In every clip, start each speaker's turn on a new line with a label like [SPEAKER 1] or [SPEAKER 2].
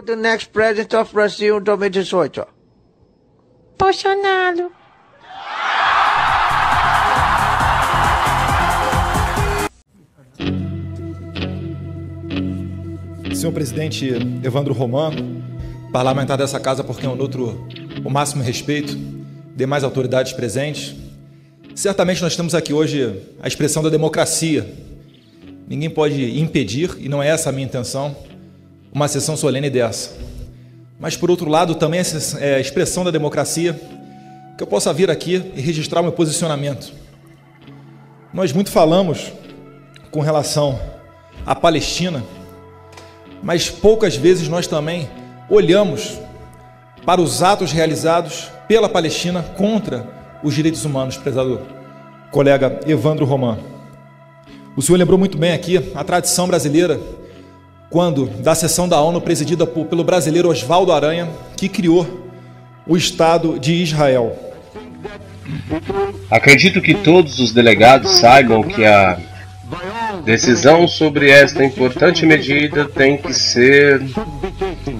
[SPEAKER 1] the next president of Brazil, 2018?
[SPEAKER 2] Bolsonaro.
[SPEAKER 3] Senhor presidente Evandro Roman, parlamentar dessa casa por quem eu nutro o máximo respeito, demais autoridades presentes, certamente nós temos aqui hoje a expressão da democracia. Ninguém pode impedir, e não é essa a minha intenção, uma sessão solene dessa. Mas, por outro lado, também é a expressão da democracia que eu possa vir aqui e registrar o meu posicionamento. Nós muito falamos com relação à Palestina, mas poucas vezes nós também olhamos para os atos realizados pela Palestina contra os direitos humanos, prezado colega Evandro Roman. O senhor lembrou muito bem aqui a tradição brasileira, quando da sessão da ONU presidida pelo brasileiro Oswaldo Aranha, que criou o Estado de Israel.
[SPEAKER 4] Acredito que todos os delegados saibam que a decisão sobre esta importante medida tem que ser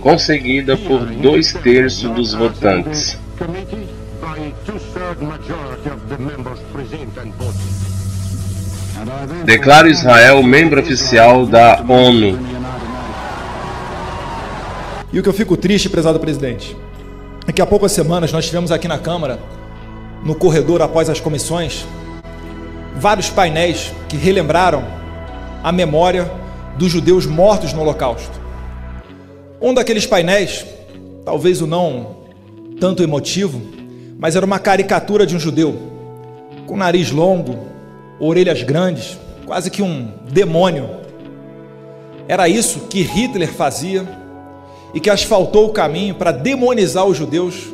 [SPEAKER 4] conseguida por 2/3 dos votantes. Declaro Israel membro oficial da ONU.
[SPEAKER 3] E o que eu fico triste, prezado presidente, é que há poucas semanas nós tivemos aqui na Câmara, no corredor após as comissões, vários painéis que relembraram a memória dos judeus mortos no Holocausto. Um daqueles painéis, talvez o não tanto emotivo, mas era uma caricatura de um judeu, com nariz longo, orelhas grandes, quase que um demônio. Era isso que Hitler fazia e que asfaltou o caminho para demonizar os judeus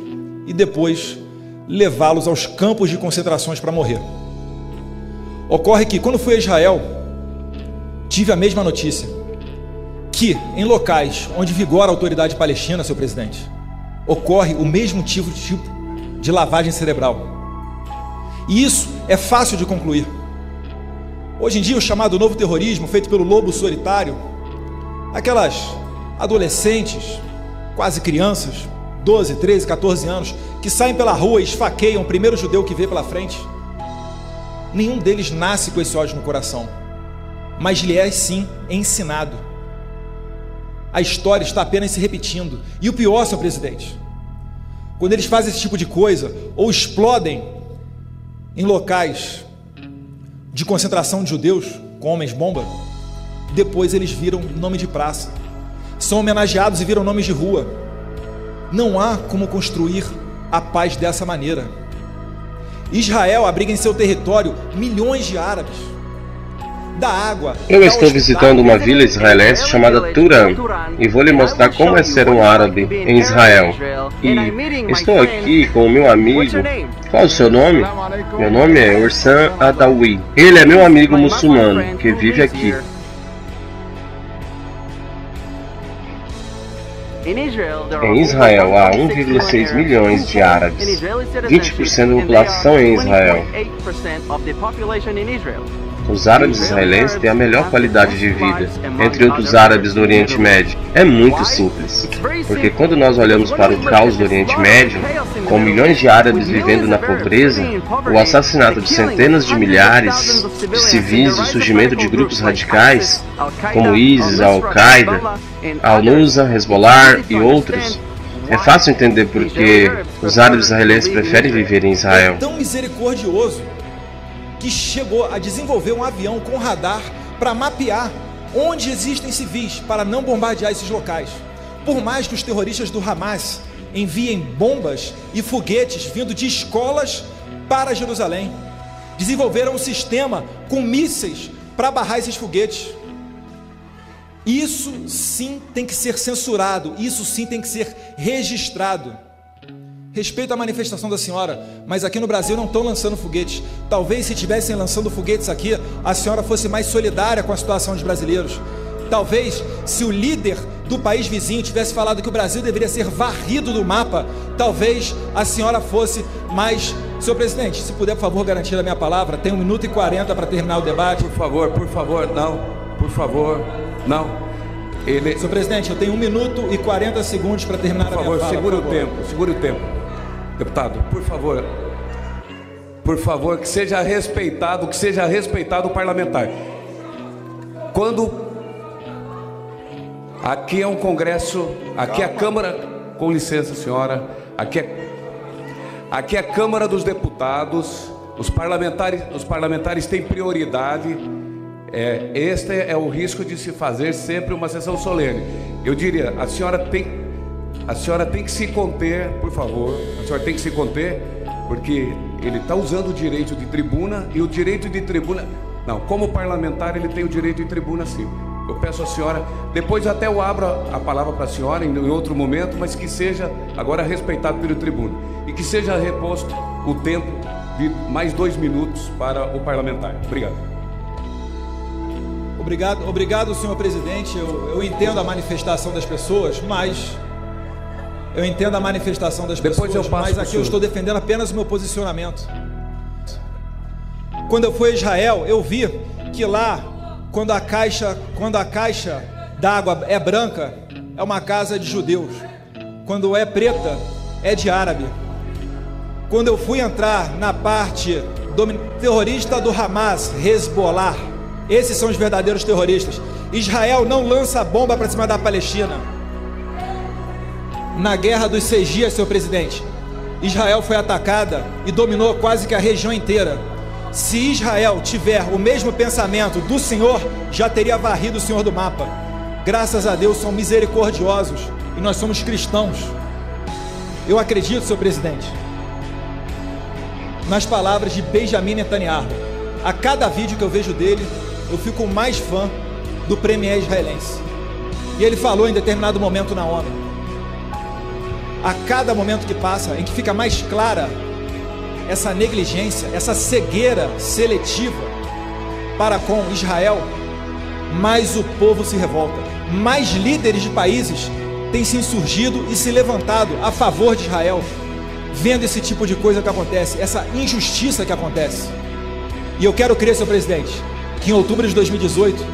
[SPEAKER 3] e depois levá-los aos campos de concentrações para morrer. Ocorre que, quando fui a Israel, tive a mesma notícia, que em locais onde vigora a autoridade palestina, seu presidente, ocorre o mesmo tipo de lavagem cerebral. E isso é fácil de concluir. Hoje em dia, o chamado novo terrorismo, feito pelo lobo solitário, aquelas adolescentes, quase crianças, 12, 13, 14 anos, que saem pela rua e esfaqueiam o primeiro judeu que vê pela frente, nenhum deles nasce com esse ódio no coração, mas lhe é sim ensinado. A história está apenas se repetindo. E o pior, senhor presidente, quando eles fazem esse tipo de coisa, ou explodem em locais de concentração de judeus, com homens-bomba, depois eles viram nome de praça, são homenageados e viram nomes de rua. Não há como construir a paz dessa maneira. Israel abriga em seu território milhões de árabes. Da água.
[SPEAKER 4] Eu estou visitando uma vila israelense chamada Turan e vou lhe mostrar como é ser um árabe em Israel. E estou aqui com o meu amigo. Qual é o seu nome? Meu nome é Ursan Adawi. Ele é meu amigo muçulmano que vive aqui. Em Israel há 1,6 milhões de árabes. 20% da população em Israel. Os árabes israelenses têm a melhor qualidade de vida entre outros árabes do Oriente Médio. É muito simples, porque quando nós olhamos para o caos do Oriente Médio, com milhões de árabes vivendo na pobreza, o assassinato de centenas de milhares de civis e o surgimento de grupos radicais, como ISIS, Al-Qaeda, Al-Nusra, Hezbollah e outros, é fácil entender porque os árabes israelenses preferem viver em Israel.
[SPEAKER 3] É tão misericordioso que chegou a desenvolver um avião com radar para mapear onde existem civis, para não bombardear esses locais. Por mais que os terroristas do Hamas enviem bombas e foguetes vindo de escolas para Jerusalém, desenvolveram um sistema com mísseis para barrar esses foguetes. Isso sim tem que ser censurado, isso sim tem que ser registrado. Respeito à manifestação da senhora, mas aqui no Brasil não estão lançando foguetes. Talvez se estivessem lançando foguetes aqui, a senhora fosse mais solidária com a situação dos brasileiros. Talvez, se o líder do país vizinho tivesse falado que o Brasil deveria ser varrido do mapa, talvez a senhora fosse mais... Senhor presidente, se puder, por favor, garantir a minha palavra, tem 1 minuto e 40 para terminar o debate.
[SPEAKER 5] Por favor, não. Por favor, não.
[SPEAKER 3] Senhor presidente, eu tenho 1 minuto e 40 segundos para terminar a minha fala.
[SPEAKER 2] Segure o tempo. Deputado, por favor, que seja respeitado o parlamentar. Quando aqui é um congresso, aqui é a Câmara, com licença senhora, aqui é a Câmara dos Deputados, os parlamentares têm prioridade. Este é o risco de se fazer sempre uma sessão solene. Eu diria, a senhora tem que se conter, por favor. A senhora tem que se conter, porque ele está usando o direito de tribuna, e o direito de tribuna... Não, como parlamentar ele tem o direito de tribuna sim. Eu peço à senhora, depois até eu abro a palavra para a senhora em outro momento, mas que seja agora respeitado pelo tribuno. E que seja reposto o tempo de mais 2 minutos para o parlamentar. Obrigado.
[SPEAKER 3] Obrigado, senhor presidente. Eu entendo a manifestação das pessoas, mas... mas aqui eu estou defendendo apenas o meu posicionamento. Quando eu fui a Israel, eu vi que lá, quando a caixa d'água é branca, é uma casa de judeus. Quando é preta, é de árabe. Quando eu fui entrar na parte terrorista do Hamas, Hezbollah, esses são os verdadeiros terroristas. Israel não lança bomba para cima da Palestina. Na guerra dos 6 dias, senhor presidente, Israel foi atacada e dominou quase que a região inteira. Se Israel tiver o mesmo pensamento do Senhor, já teria varrido o Senhor do mapa. Graças a Deus, são misericordiosos e nós somos cristãos. Eu acredito, senhor presidente, nas palavras de Benjamin Netanyahu. A cada vídeo que eu vejo dele, eu fico mais fã do premier israelense. E ele falou em determinado momento na ONU: a cada momento que passa, em que fica mais clara essa negligência, essa cegueira seletiva para com Israel, mais o povo se revolta. Mais líderes de países têm se insurgido e se levantado a favor de Israel, vendo esse tipo de coisa que acontece, essa injustiça que acontece. E eu quero crer, senhor presidente, que em outubro de 2018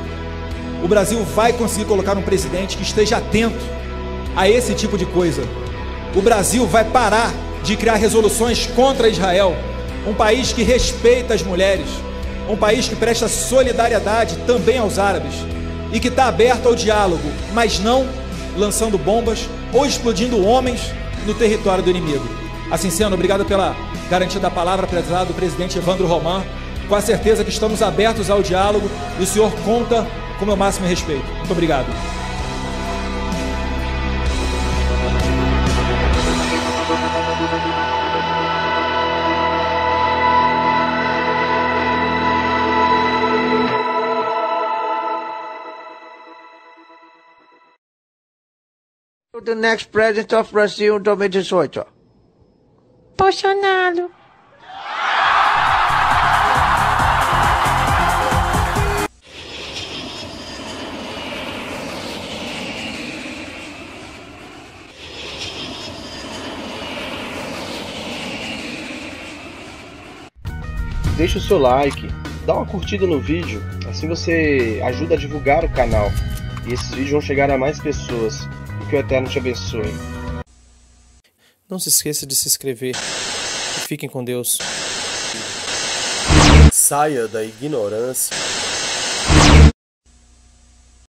[SPEAKER 3] o Brasil vai conseguir colocar um presidente que esteja atento a esse tipo de coisa. O Brasil vai parar de criar resoluções contra Israel, um país que respeita as mulheres, um país que presta solidariedade também aos árabes e que está aberto ao diálogo, mas não lançando bombas ou explodindo homens no território do inimigo. Assim sendo, obrigado pela garantia da palavra, prezado presidente Evandro Roman. Com a certeza que estamos abertos ao diálogo e o senhor conta com o meu máximo respeito. Muito obrigado.
[SPEAKER 1] The next president of Brazil, 2018.
[SPEAKER 5] Bolsonaro.
[SPEAKER 4] Deixe o seu like, dá uma curtida no vídeo, assim você ajuda a divulgar o canal e esses vídeos vão chegar a mais pessoas. Que o Eterno te abençoe.
[SPEAKER 6] Não se esqueça de se inscrever e fiquem com Deus.
[SPEAKER 7] Saia da ignorância